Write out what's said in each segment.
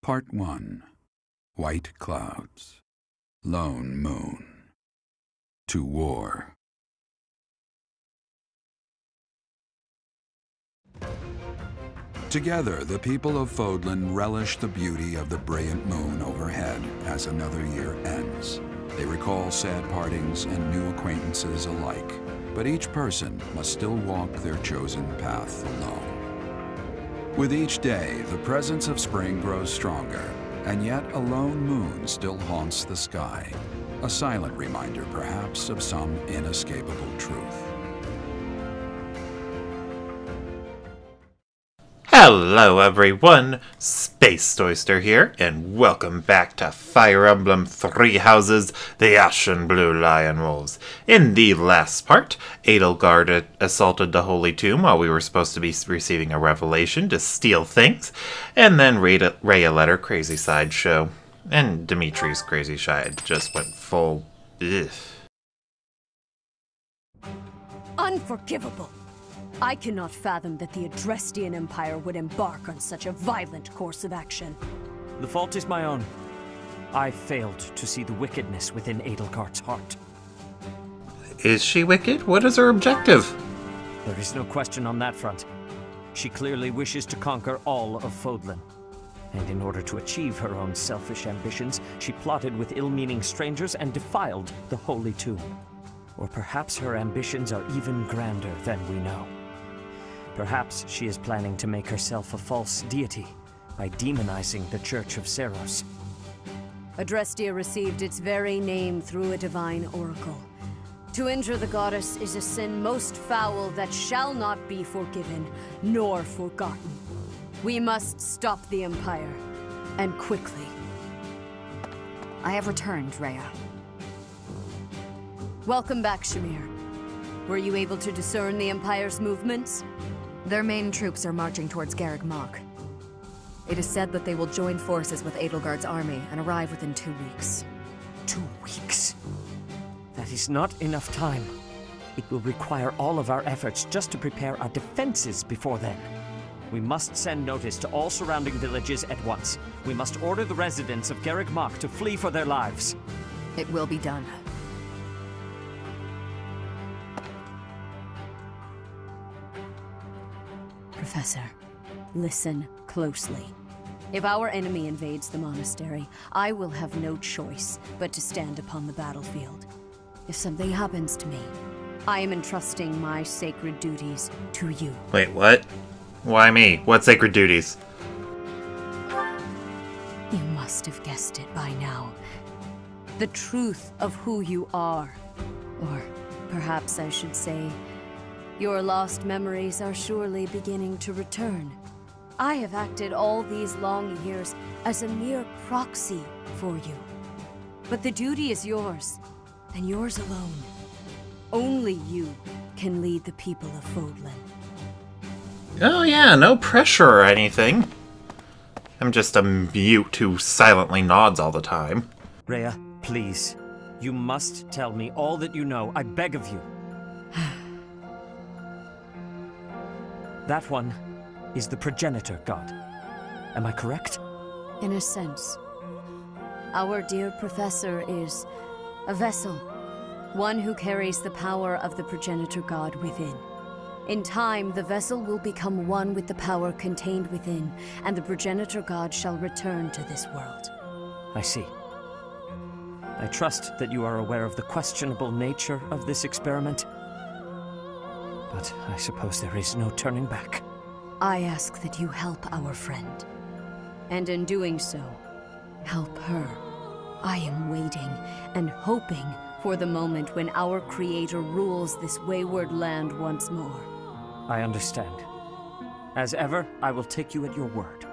Part 1. White Clouds. Lone Moon. To War. Together, the people of Fodlan relish the beauty of the brilliant moon overhead as another year ends. They recall sad partings and new acquaintances alike, but each person must still walk their chosen path alone. With each day, the presence of spring grows stronger, and yet a lone moon still haunts the sky, a silent reminder perhaps of some inescapable truth. Hello everyone, Space Oyster here, and welcome back to Fire Emblem Three Houses, the Ashen Blue Lion Wolves. In the last part, Edlegaurd assaulted the Holy Tomb while we were supposed to be receiving a revelation to steal things, and then Rhea let her crazy side show. And Dimitri's crazy side just went full ugh. Unforgivable! I cannot fathom that the Adrestian Empire would embark on such a violent course of action. The fault is my own. I failed to see the wickedness within Edlegaurd's heart. Is she wicked? What is her objective? There is no question on that front. She clearly wishes to conquer all of Fodlan. And in order to achieve her own selfish ambitions, she plotted with ill-meaning strangers and defiled the Holy Tomb. Or perhaps her ambitions are even grander than we know. Perhaps she is planning to make herself a false deity by demonizing the Church of Serios. Adrestia received its very name through a divine oracle. To injure the goddess is a sin most foul that shall not be forgiven nor forgotten. We must stop the Empire, and quickly. I have returned, Rhea. Welcome back, Shamir. Were you able to discern the Empire's movements? Their main troops are marching towards Garreg Mach. It is said that they will join forces with Edlegaurd's army and arrive within 2 weeks. 2 weeks? That is not enough time. It will require all of our efforts just to prepare our defenses before then. We must send notice to all surrounding villages at once. We must order the residents of Garreg Mach to flee for their lives. It will be done. Professor, listen closely. If our enemy invades the monastery, I will have no choice but to stand upon the battlefield. If something happens to me, I am entrusting my sacred duties to you. Wait, what? Why me? What sacred duties? You must have guessed it by now. The truth of who you are. Or perhaps I should say, your lost memories are surely beginning to return. I have acted all these long years as a mere proxy for you. But the duty is yours, and yours alone. Only you can lead the people of Fodlan. Oh yeah, no pressure or anything. I'm just a mute who silently nods all the time. Rhea, please. You must tell me all that you know. I beg of you. That one is the progenitor god. Am I correct? In a sense. Our dear professor is a vessel. One who carries the power of the progenitor god within. In time, the vessel will become one with the power contained within, and the progenitor god shall return to this world. I see. I trust that you are aware of the questionable nature of this experiment. But I suppose there is no turning back. I ask that you help our friend. And in doing so, help her. I am waiting and hoping for the moment when our Creator rules this wayward land once more. I understand. As ever, I will take you at your word.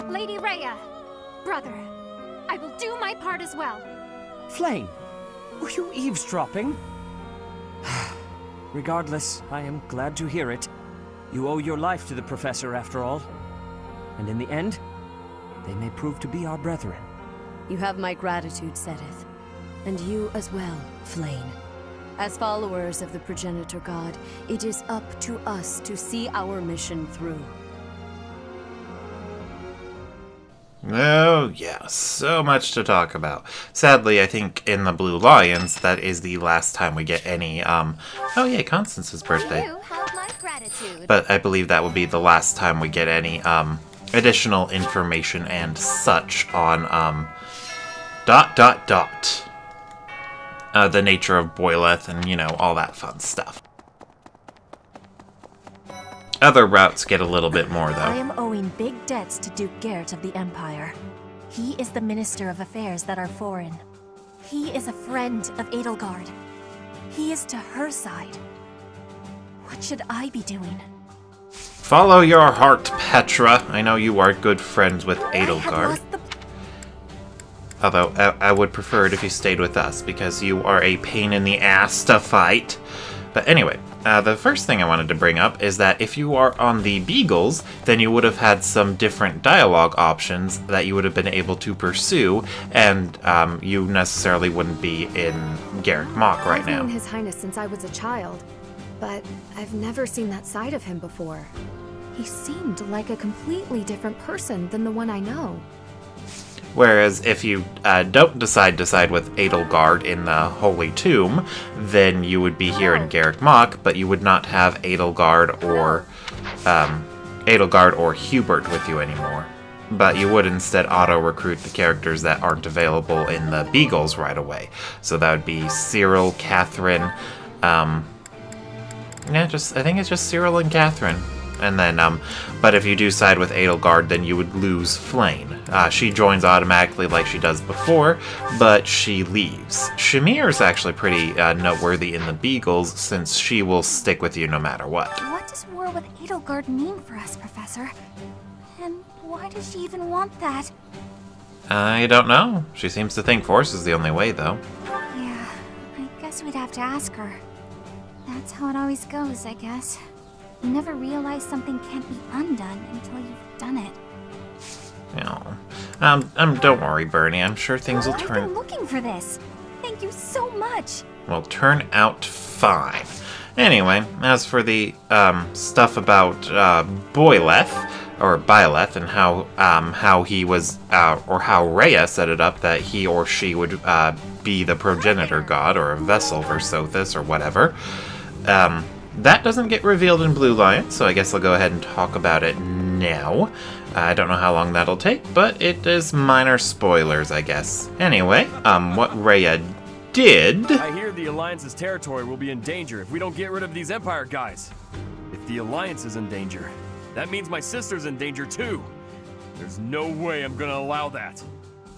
Lady Rhea, brother, I will do my part as well. Flame, were you eavesdropping? Regardless, I am glad to hear it. You owe your life to the Professor, after all. And in the end, they may prove to be our brethren. You have my gratitude, Sedith. And you as well, Flame. As followers of the progenitor god, it is up to us to see our mission through. Oh, yeah, so much to talk about. Sadly, I think in the Blue Lions, that is the last time we get any, oh yeah, Constance's birthday. You have my gratitude. But I believe that will be the last time we get any, additional information and such on, the nature of Boyleth and, you know, all that fun stuff. Other routes get a little bit more, though. I am owing big debts to Duke Garrett of the Empire. He is the Minister of Affairs that are foreign. He is a friend of Edlegaurd. He is to her side. What should I be doing? Follow your heart, Petra. I know you are good friends with Edlegaurd. Although, I would prefer it if you stayed with us, because you are a pain in the ass to fight. But anyway, the first thing I wanted to bring up is that if you are on the Beagles, then you would have had some different dialogue options that you would have been able to pursue, and you necessarily wouldn't be in Garrick Mach right now. I've known His Highness since I was a child, but I've never seen that side of him before. He seemed like a completely different person than the one I know. Whereas if you don't decide with Edlegaurd in the Holy Tomb, then you would be here in Garrick Mach, but you would not have Edlegaurd or Hubert with you anymore. But you would instead auto-recruit the characters that aren't available in the Beagles right away. So that would be Cyril, Catherine, I think it's just Cyril and Catherine. And then, but if you do side with Edlegaurd, then you would lose Flayn. She joins automatically like she does before, but she leaves. Shamir's actually pretty noteworthy in the Beagles, since she will stick with you no matter what. What does war with Edlegaurd mean for us, Professor? And why does she even want that? I don't know. She seems to think force is the only way, though. Yeah, I guess we'd have to ask her. That's how it always goes, I guess. You never realize something can't be undone until you've done it. No. Don't worry, Bernie. I'm sure things will I've turn... been looking for this. Thank you so much. Will turn out fine. Anyway, as for the stuff about Byleth, and how he was, or how Rhea set it up that he or she would be the progenitor god, or a vessel for Sothis, or whatever. That doesn't get revealed in Blue Lion, so I guess I'll go ahead and talk about it now. I don't know how long that'll take, but it is minor spoilers, I guess. Anyway, what Rhea did... I hear the Alliance's territory will be in danger if we don't get rid of these Empire guys. If the Alliance is in danger, that means my sister's in danger too. There's no way I'm gonna allow that.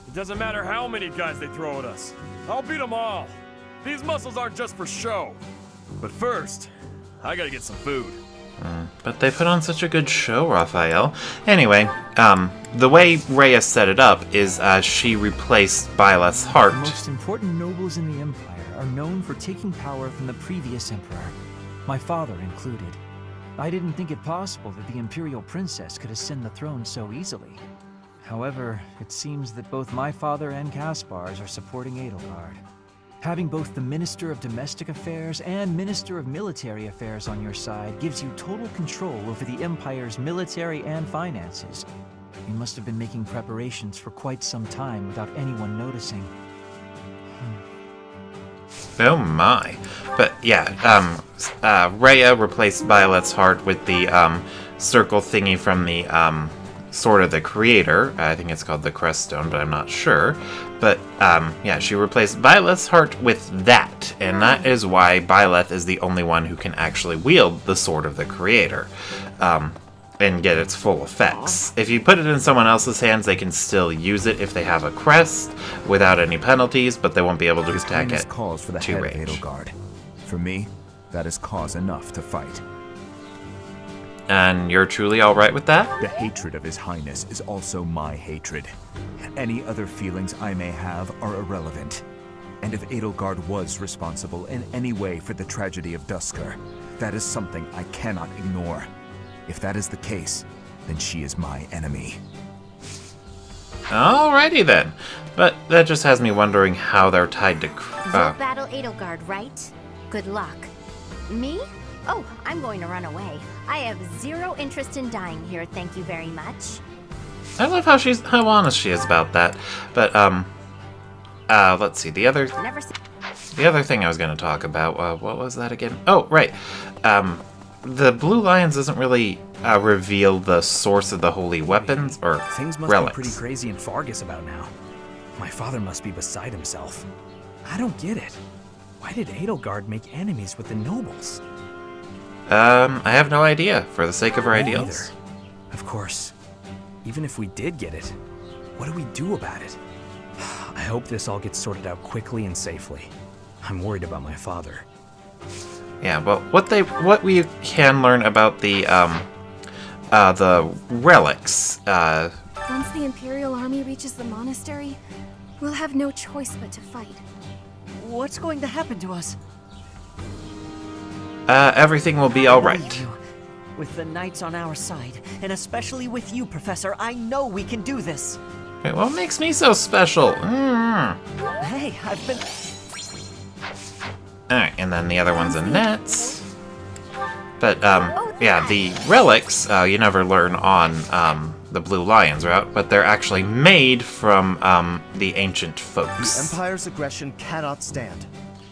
It doesn't matter how many guys they throw at us. I'll beat them all. These muscles aren't just for show. But first, I gotta get some food. But they put on such a good show, Raphael. Anyway, the way Rhea set it up is she replaced Byleth's heart. The most important nobles in the Empire are known for taking power from the previous Emperor, my father included. I didn't think it possible that the Imperial Princess could ascend the throne so easily. However, it seems that both my father and Caspar's are supporting Edlegaurd. Having both the Minister of Domestic Affairs and Minister of Military Affairs on your side gives you total control over the Empire's military and finances. You must have been making preparations for quite some time without anyone noticing. Oh my. But yeah, Rhea replaced Byleth's heart with the circle thingy from the Sword of the Creator. I think it's called the Creststone, but I'm not sure. But yeah, she replaced Byleth's heart with that, and that is why Byleth is the only one who can actually wield the Sword of the Creator and get its full effects. If you put it in someone else's hands, they can still use it if they have a crest without any penalties, but they won't be able to attack it calls for the to head range. of Edlegaurd. For me, that is cause enough to fight. And you're truly alright with that? The hatred of His Highness is also my hatred. Any other feelings I may have are irrelevant. And if Edlegaurd was responsible in any way for the tragedy of Duscur, that is something I cannot ignore. If that is the case, then she is my enemy. Alrighty then. But that just has me wondering how they're tied to... You'll battle Edlegaurd, right? Good luck. Me? Oh, I'm going to run away. I have zero interest in dying here, thank you very much. I love how honest she is about that. But let's see, the other thing I was going to talk about, what was that again? Oh, right. The Blue Lions doesn't really reveal the source of the holy weapons or Things must relics. be pretty crazy in Fargus about now. My father must be beside himself. I don't get it. Why did Edlegaurd make enemies with the nobles? I have no idea, for the sake of our Me ideals. either. Of course. Even if we did get it, what do we do about it? I hope this all gets sorted out quickly and safely. I'm worried about my father. Yeah, but what we can learn about the relics, Once the Imperial army reaches the monastery, we'll have no choice but to fight. What's going to happen to us? everything will be alright. With the knights on our side, and especially with you, Professor, I know we can do this. Wait, what makes me so special? Hey, I've been... Alright, and then the other one's in nets. But, yeah, the relics, you never learn on, the Blue Lions route, but they're actually made from, the ancient folks. The Empire's aggression cannot stand.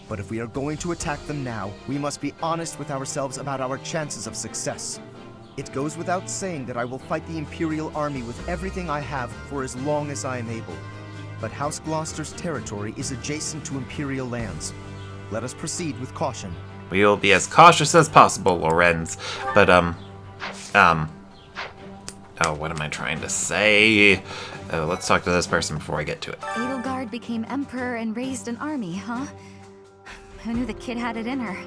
But if we are going to attack them now, we must be honest with ourselves about our chances of success. It goes without saying that I will fight the Imperial army with everything I have for as long as I am able. But House Gloucester's territory is adjacent to Imperial lands. Let us proceed with caution. We will be as cautious as possible, Lorenz. But, oh, what am I trying to say? Let's talk to this person before I get to it. Edlegaurd became emperor and raised an army, huh? Who knew the kid had it in her?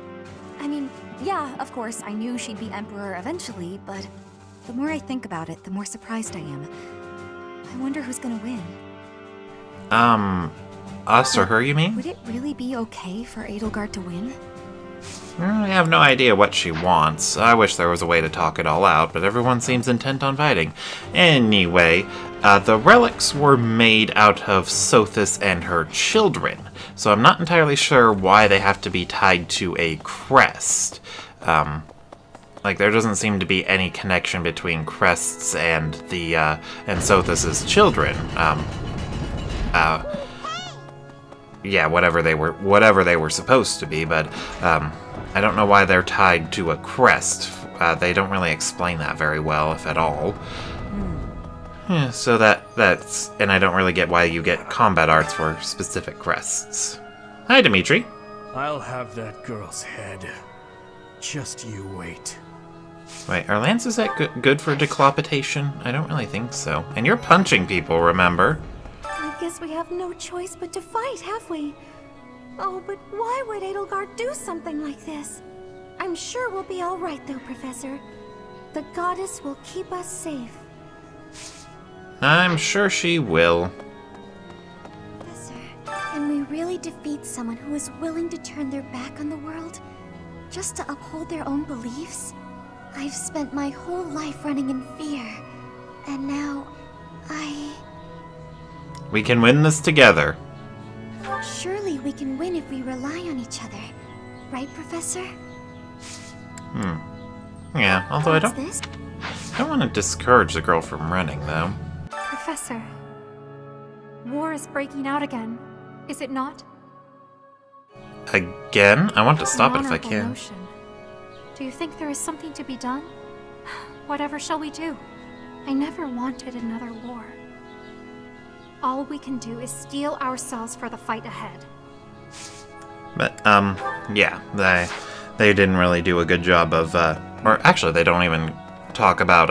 I mean, yeah, of course, I knew she'd be emperor eventually, but the more I think about it, the more surprised I am. I wonder who's gonna win. Us or her, you mean? Would it really be okay for Edlegaurd to win? I have no idea what she wants. I wish there was a way to talk it all out, but everyone seems intent on fighting. Anyway, the relics were made out of Sothis and her children, so I'm not entirely sure why they have to be tied to a crest. Like, there doesn't seem to be any connection between crests and the, and Sothis's children. Yeah, whatever they were supposed to be, but, I don't know why they're tied to a crest. They don't really explain that very well, if at all. Yeah, so that's... And I don't really get why you get combat arts for specific crests. Hi, Dimitri. I'll have that girl's head. Just you wait. Wait, are lances that good for declopitation? I don't really think so. And you're punching people, remember? I guess we have no choice but to fight, have we? Oh, but why would Edlegaurd do something like this? I'm sure we'll be all right, though, Professor. The goddess will keep us safe. I'm sure she will. Professor, can we really defeat someone who is willing to turn their back on the world just to uphold their own beliefs? I've spent my whole life running in fear, and now We can win this together. Surely we can win if we rely on each other. Right, Professor? Yeah, although I What's don't this? want to discourage the girl from running, though. Professor, war is breaking out again, is it not? Again? I want to stop it if I Honorable can. notion. Do you think there is something to be done? Whatever shall we do? I never wanted another war. All we can do is steel ourselves for the fight ahead. But, yeah, they didn't really do a good job of, or actually they don't even talk about,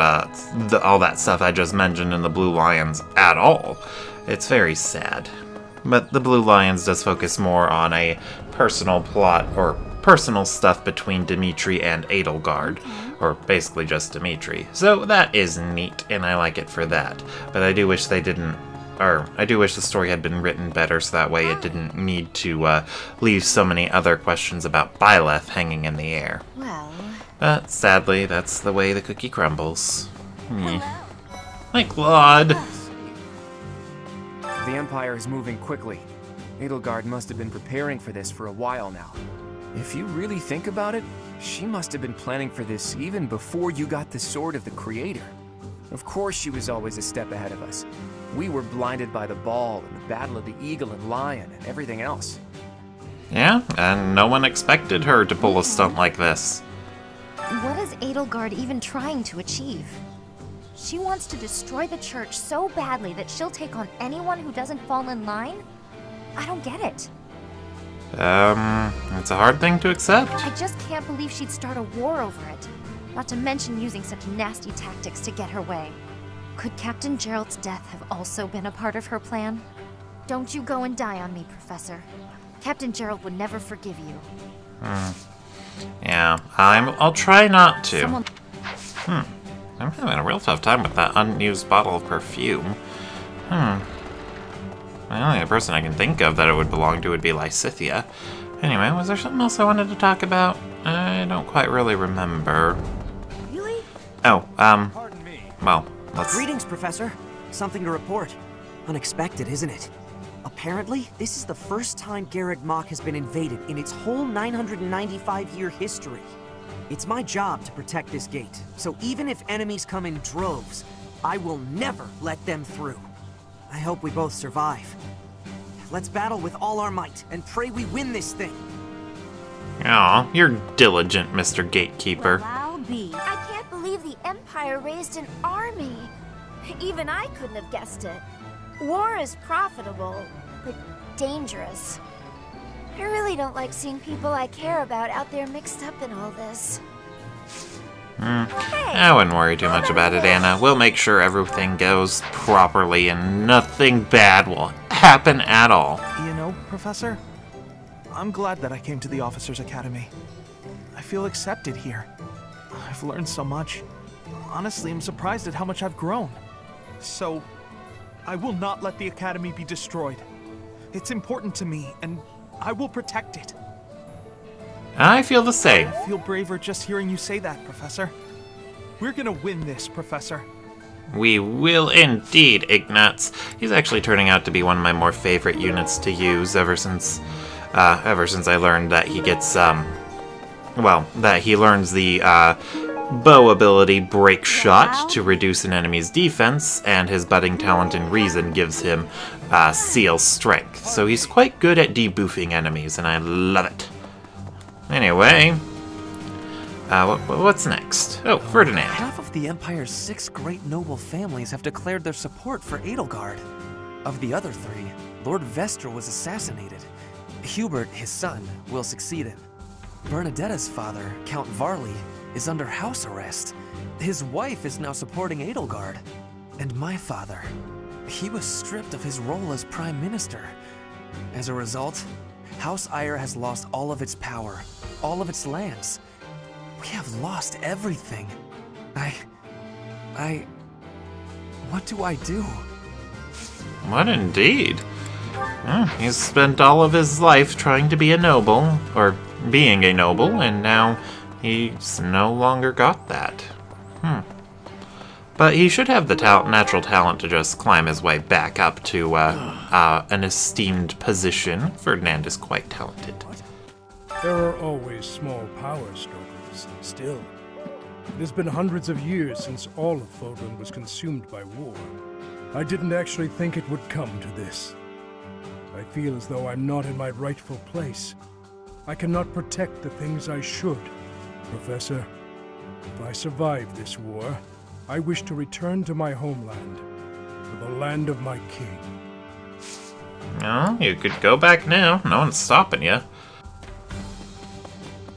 all that stuff I just mentioned in the Blue Lions at all. It's very sad. But the Blue Lions does focus more on a personal plot, or personal stuff between Dimitri and Edlegaurd, or basically just Dimitri. So that is neat, and I like it for that. But I do wish they didn't, or I do wish the story had been written better so that way it didn't need to leave so many other questions about Byleth hanging in the air. Well... But sadly, that's the way the cookie crumbles. Hi, Claude. The Empire is moving quickly. Edlegaurd must have been preparing for this for a while now. If you really think about it, she must have been planning for this even before you got the Sword of the Creator. Of course she was always a step ahead of us. We were blinded by the ball and the battle of the eagle and lion and everything else. Yeah, and no one expected her to pull a stunt like this. What is Edlegaurd even trying to achieve? She wants to destroy the church so badly that she'll take on anyone who doesn't fall in line? I don't get it. It's a hard thing to accept. I just can't believe she'd start a war over it. Not to mention using such nasty tactics to get her way. Could Captain Gerald's death have also been a part of her plan? Don't you go and die on me, Professor. Captain Gerald would never forgive you. Yeah, I'll try not to. I'm having a real tough time with that unused bottle of perfume. The only person I can think of that it would belong to would be Lysithea. Anyway, was there something else I wanted to talk about? I don't quite really remember. Really? Oh, Pardon me. well, let's... Greetings, Professor. Something to report. Unexpected, isn't it? Apparently, this is the first time Garreg Mach has been invaded in its whole 995-year history. It's my job to protect this gate, so even if enemies come in droves, I will never let them through. I hope we both survive. Let's battle with all our might, and pray we win this thing. Aw, you're diligent, Mr. Gatekeeper. Well, I'll be. I can't believe the Empire raised an army. Even I couldn't have guessed it. War is profitable, but dangerous. I really don't like seeing people I care about out there mixed up in all this. I wouldn't worry too much about it, Anna. We'll make sure everything goes properly and nothing bad will happen at all. You know, Professor, I'm glad that I came to the Officers' Academy. I feel accepted here. I've learned so much. Honestly, I'm surprised at how much I've grown. So, I will not let the Academy be destroyed. It's important to me, and I will protect it. I feel the same. I feel braver just hearing you say that, Professor. We're gonna win this, Professor. We will indeed, Ignatz. He's actually turning out to be one of my more favorite units to use ever since I learned that he gets, that he learns the, bow ability Break Shot to reduce an enemy's defense, and his budding talent in Reason gives him, Seal Strength. So he's quite good at debuffing enemies, and I love it. Anyway, what's next? Oh, Ferdinand. Half of the Empire's 6 great noble families have declared their support for Edlegaurd. Of the other 3, Lord Vestra was assassinated. Hubert, his son, will succeed him. Bernadetta's father, Count Varley, is under house arrest. His wife is now supporting Edlegaurd. And my father, he was stripped of his role as Prime Minister. As a result, House Eyre has lost all of its power, all of its lands. We have lost everything. What do I do? What indeed? He's spent all of his life trying to be a noble, or being a noble, and now he's no longer got that. But he should have the natural talent to just climb his way back up to an esteemed position. Ferdinand is quite talented. There are always small power struggles, still. It has been hundreds of years since all of Fodlan was consumed by war. I didn't actually think it would come to this. I feel as though I'm not in my rightful place. I cannot protect the things I should. Professor, if I survive this war, I wish to return to my homeland, to the land of my king. No, you could go back now. No one's stopping you.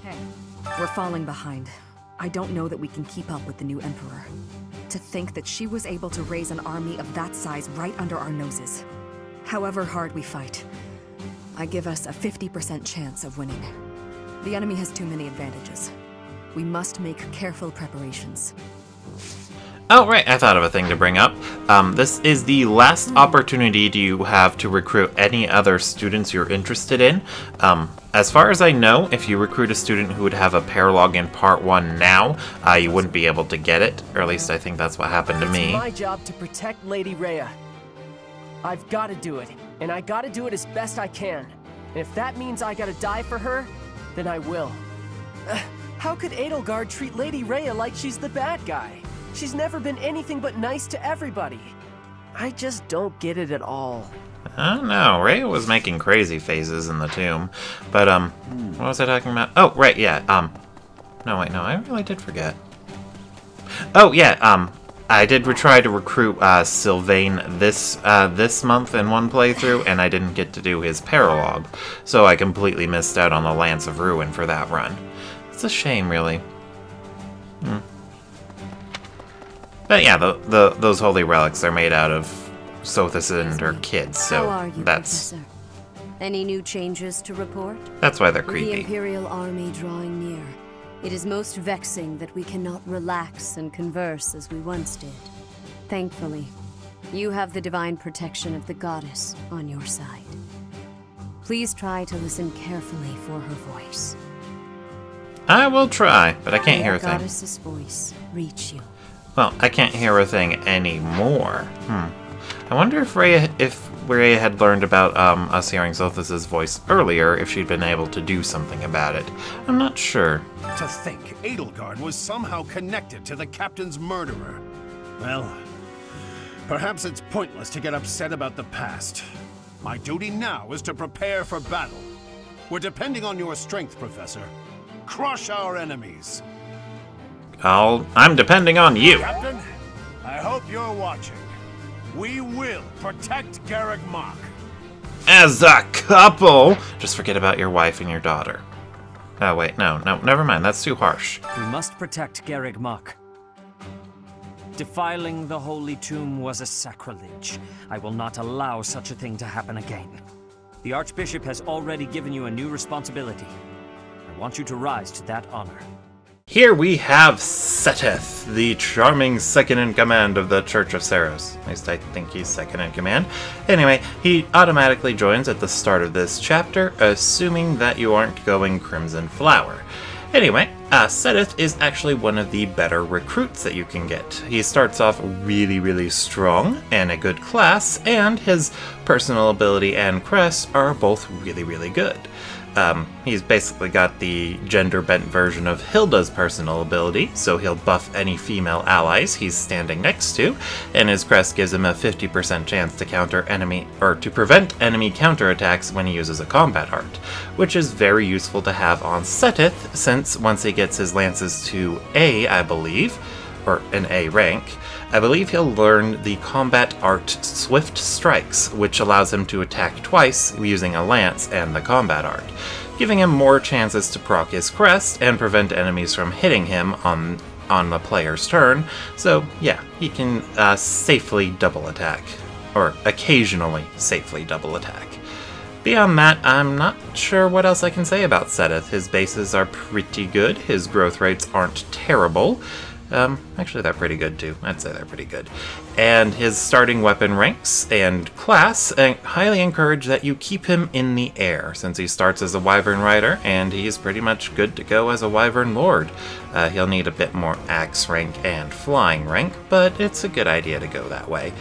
Hey, we're falling behind. I don't know that we can keep up with the new Emperor. To think that she was able to raise an army of that size right under our noses. However hard we fight, I give us a 50% chance of winning. The enemy has too many advantages. We must make careful preparations. Oh, right, I thought of a thing to bring up. This is the last opportunity you have to recruit any other students you're interested in. As far as I know, if you recruit a student who would have a paralog in Part 1 now, you wouldn't be able to get it, or at least I think that's what happened to me. It's my job to protect Lady Rhea. I've got to do it, and I got to do it as best I can. And if that means I got to die for her, then I will. How could Edlegaurd treat Lady Rhea like she's the bad guy? She's never been anything but nice to everybody. I just don't get it at all. I don't know. Rhea was making crazy faces in the tomb. But, what was I talking about? Oh, right, yeah, no, wait, no, I really did forget. Oh, yeah, I did try to recruit, Sylvain this month in one playthrough, and I didn't get to do his paralogue, so I completely missed out on the Lance of Ruin for that run. It's a shame, really. But yeah, those holy relics are made out of Sothis and her kids, so How are you, that's... Professor? Any new changes to report? That's why they're With creepy. the Imperial army drawing near, it is most vexing that we cannot relax and converse as we once did. Thankfully, you have the divine protection of the goddess on your side. Please try to listen carefully for her voice. I will try, but I can't hear a The thing. goddess's voice reach you. Well, I can't hear a thing anymore. I wonder if Rhea had learned about us hearing Sothis' voice earlier, if she'd been able to do something about it. I'm not sure. To think Edlegaurd was somehow connected to the captain's murderer. Well, perhaps it's pointless to get upset about the past. My duty now is to prepare for battle. We're depending on your strength, Professor. Crush our enemies. I'm depending on you. Captain, I hope you're watching. We will protect Garreg Mach. As a couple! Just forget about your wife and your daughter. Oh, wait, no, never mind. That's too harsh. We must protect Garreg Mach. Defiling the holy tomb was a sacrilege. I will not allow such a thing to happen again. The Archbishop has already given you a new responsibility. I want you to rise to that honor. Here we have Seteth, the charming second-in-command of the Church of Serios. At least I think he's second-in-command. Anyway, he automatically joins at the start of this chapter, assuming that you aren't going Crimson Flower. Anyway, Seteth is actually one of the better recruits that you can get. He starts off really, really strong and a good class, and his personal ability and crest are both really, really good. He's basically got the gender-bent version of Hilda's personal ability, so he'll buff any female allies he's standing next to, and his crest gives him a 50% chance to to prevent enemy counterattacks when he uses a combat art, which is very useful to have on Seteth, since once he gets his lances to A, I believe, or an A rank, I believe he'll learn the combat art Swift Strikes, which allows him to attack twice using a lance and the combat art, giving him more chances to proc his crest and prevent enemies from hitting him on the player's turn. So yeah, he can safely double attack, or occasionally safely double attack. Beyond that, I'm not sure what else I can say about Seteth. His bases are pretty good, his growth rates aren't terrible. Actually, they're pretty good too. I'd say they're pretty good. And his starting weapon ranks and class highly encourage that you keep him in the air, since he starts as a Wyvern Rider, and he's pretty much good to go as a Wyvern Lord. He'll need a bit more Axe rank and Flying rank, but it's a good idea to go that way.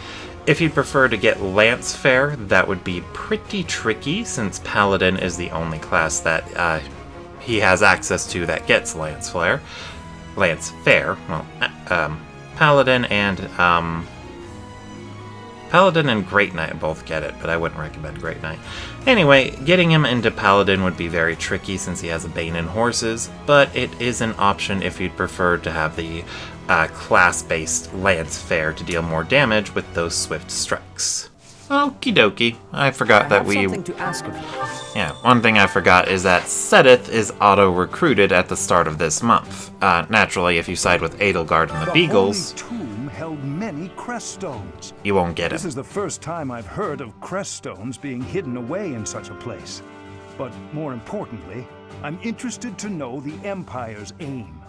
If you'd prefer to get Lance Fare, that would be pretty tricky, since Paladin is the only class that he has access to that gets Lance Fare. Well, Paladin and Great Knight both get it, but I wouldn't recommend Great Knight. Anyway, getting him into Paladin would be very tricky since he has a Bane in Horses, but it is an option if you'd prefer to have the class-based Lance Fare to deal more damage with those Swift Strikes. Okie dokie. I forgot that we... something to ask of you. Yeah, one thing I forgot is that Seteth is auto-recruited at the start of this month. Naturally, if you side with Edlegaurd and the Beagles... The Holy Tomb held many crest stones. You won't get him. This is the first time I've heard of crest stones being hidden away in such a place. But more importantly, I'm interested to know the Empire's aim.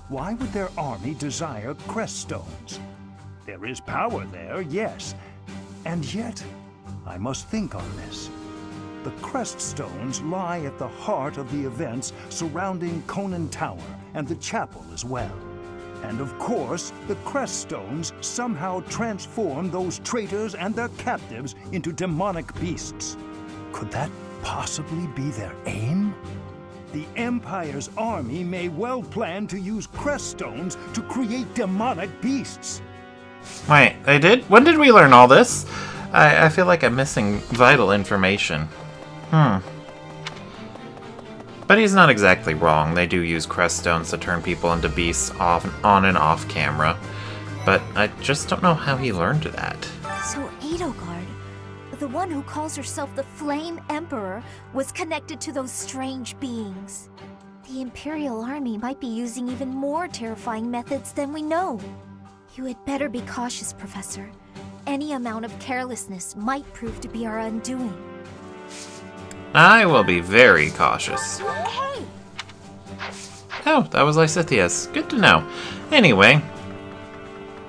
Why would their army desire crest stones? There is power there, yes. And yet, I must think on this. The crest stones lie at the heart of the events surrounding Conan Tower and the chapel as well. And of course, the crest stones somehow transform those traitors and their captives into demonic beasts. Could that possibly be their aim? The Empire's army may well plan to use crest stones to create demonic beasts. Wait, they did? When did we learn all this? I feel like I'm missing vital information. But he's not exactly wrong. They do use crest stones to turn people into beasts on and off camera. But I just don't know how he learned that. So Edlegaurd, the one who calls herself the Flame Emperor, was connected to those strange beings. The Imperial Army might be using even more terrifying methods than we know. You had better be cautious, Professor. Any amount of carelessness might prove to be our undoing. I will be very cautious. Hey! Oh, that was Lysithias. Good to know. Anyway,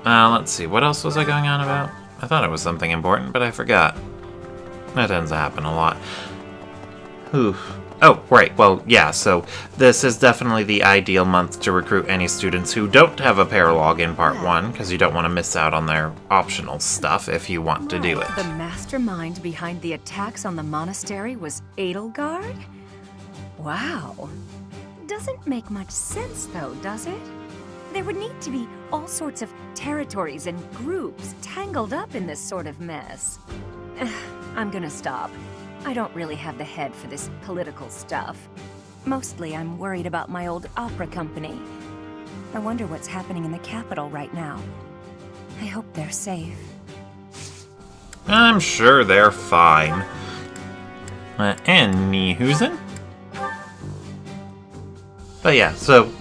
let's see. What else was I going on about? I thought it was something important, but I forgot. That tends to happen a lot. Oof. Oh, right. Well, yeah, so this is definitely the ideal month to recruit any students who don't have a paralog in Part 1, because you don't want to miss out on their optional stuff if you want to do it. The mastermind behind the attacks on the monastery was Edlegaurd? Wow. Doesn't make much sense, though, does it? There would need to be all sorts of territories and groups tangled up in this sort of mess. I'm gonna stop. I don't really have the head for this political stuff. Mostly I'm worried about my old opera company. I wonder what's happening in the capital right now. I hope they're safe. I'm sure they're fine. Anyhoosen? But yeah, so,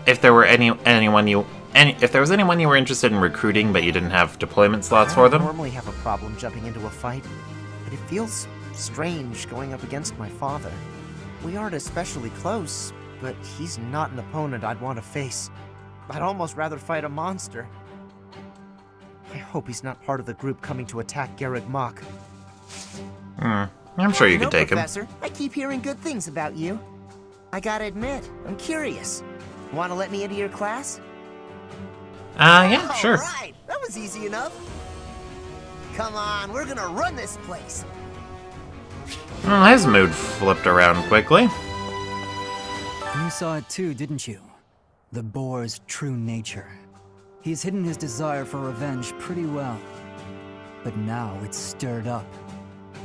if there were anyone you were interested in recruiting but you didn't have deployment slots for them? I normally have a problem jumping into a fight, but it feels strange going up against my father. We aren't especially close, but he's not an opponent I'd want to face. I'd almost rather fight a monster. I hope he's not part of the group coming to attack Garreg Mach. I'm sure you could take Professor, I keep hearing good things about you. I gotta admit, I'm curious. Want to let me into your class? Yeah, sure. Alright, that was easy enough. Come on, we're gonna run this place. Well, his mood flipped around quickly. You saw it too, didn't you? The boar's true nature. He's hidden his desire for revenge pretty well. But now it's stirred up.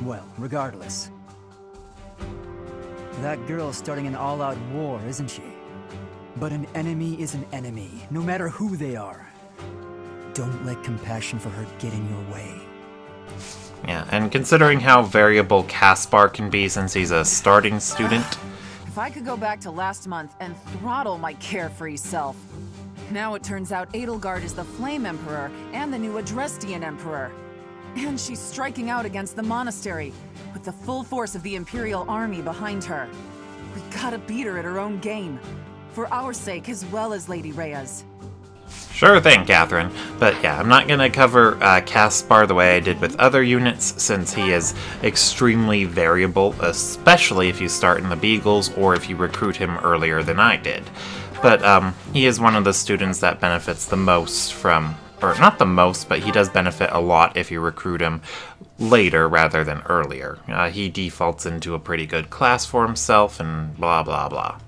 Well, regardless. That girl's starting an all-out war, isn't she? But an enemy is an enemy, no matter who they are. Don't let compassion for her get in your way. Yeah, and considering how variable Caspar can be since he's a starting student... If I could go back to last month and throttle my carefree self. Now it turns out Edlegaurd is the Flame Emperor and the new Adrestian Emperor. And she's striking out against the Monastery, with the full force of the Imperial Army behind her. We gotta beat her at her own game. For our sake as well as Lady Rhea's. Sure thing, Catherine. But yeah, I'm not gonna cover Caspar the way I did with other units, since he is extremely variable, especially if you start in the Beagles or if you recruit him earlier than I did. But he is one of the students that benefits the most from, or not the most, but he does benefit a lot if you recruit him later rather than earlier. He defaults into a pretty good class for himself and blah blah blah.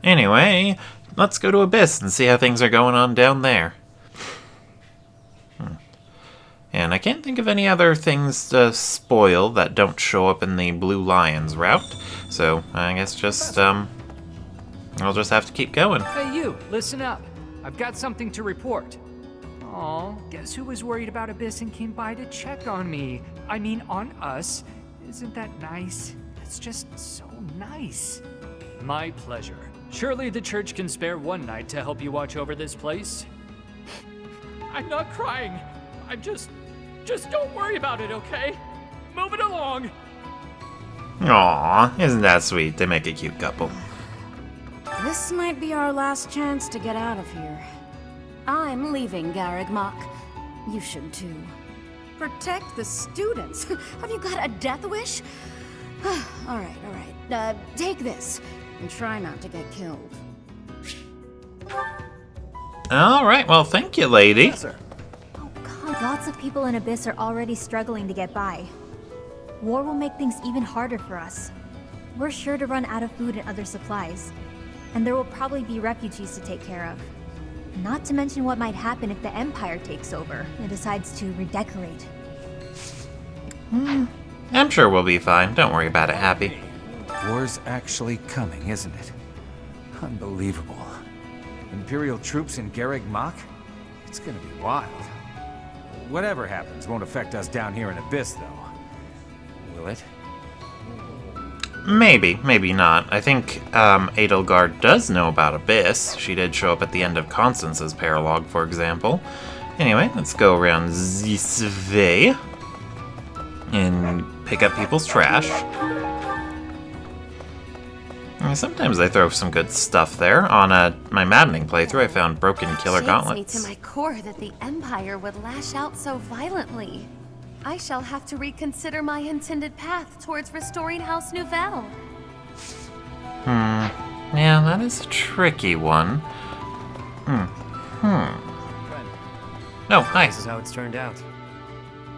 Anyway, let's go to Abyss and see how things are going on down there. And I can't think of any other things to spoil that don't show up in the Blue Lions route, so I guess just, I'll just have to keep going. Hey you, listen up. I've got something to report. Aw, guess who was worried about Abyss and came by to check on me? I mean, on us. Isn't that nice? That's just so nice. My pleasure. Surely the church can spare one night to help you watch over this place. I'm not crying. I'm just don't worry about it, okay? Move it along. Aww, isn't that sweet? They make a cute couple. This might be our last chance to get out of here. I'm leaving, Garreg Mach. You should too. Protect the students? Have you got a death wish? Alright. Take this. And try not to get killed. Alright, well thank you, lady. Oh god, lots of people in Abyss are already struggling to get by. War will make things even harder for us. we're sure to run out of food and other supplies. And there will probably be refugees to take care of. Not to mention what might happen if the Empire takes over and decides to redecorate. I'm sure we'll be fine. Don't worry about it, Happy. War's actually coming, isn't it? Unbelievable. Imperial troops in Garreg Mach? It's gonna be wild. Whatever happens won't affect us down here in Abyss, though. Will it? Maybe, maybe not. I think Edlegaurd does know about Abyss. She did show up at the end of Constance's paralogue, for example. Anyway, let's go around this way and pick up people's trash. Sometimes they throw some good stuff there. On my Maddening playthrough, I found broken killer gauntlets. Shakes me to my core that the Empire would lash out so violently. I shall have to reconsider my intended path towards restoring House Nouvelle. Yeah, that is a tricky one. No, hi. This is how it's turned out.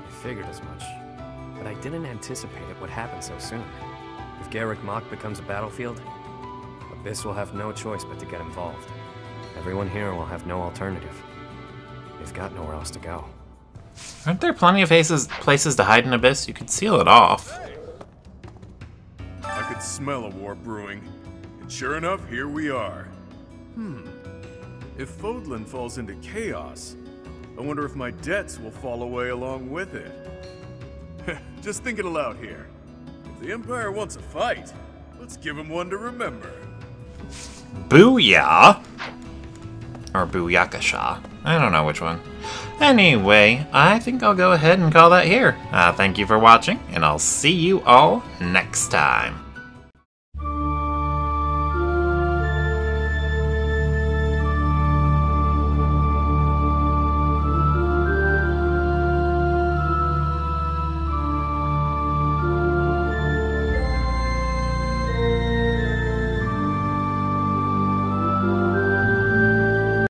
I figured as much, but I didn't anticipate it would happen so soon. If Garreg Mach becomes a battlefield, Abyss will have no choice but to get involved. Everyone here will have no alternative. They've got nowhere else to go. Aren't there plenty of places to hide in Abyss? You could seal it off. I could smell a war brewing, and sure enough, here we are. If Fodlan falls into chaos, I wonder if my debts will fall away along with it. Just thinking aloud here. If the Empire wants a fight, let's give him one to remember. Booyah! Or Booyakasha. I don't know which one. Anyway, I think I'll go ahead and call that here. Thank you for watching, and I'll see you all next time.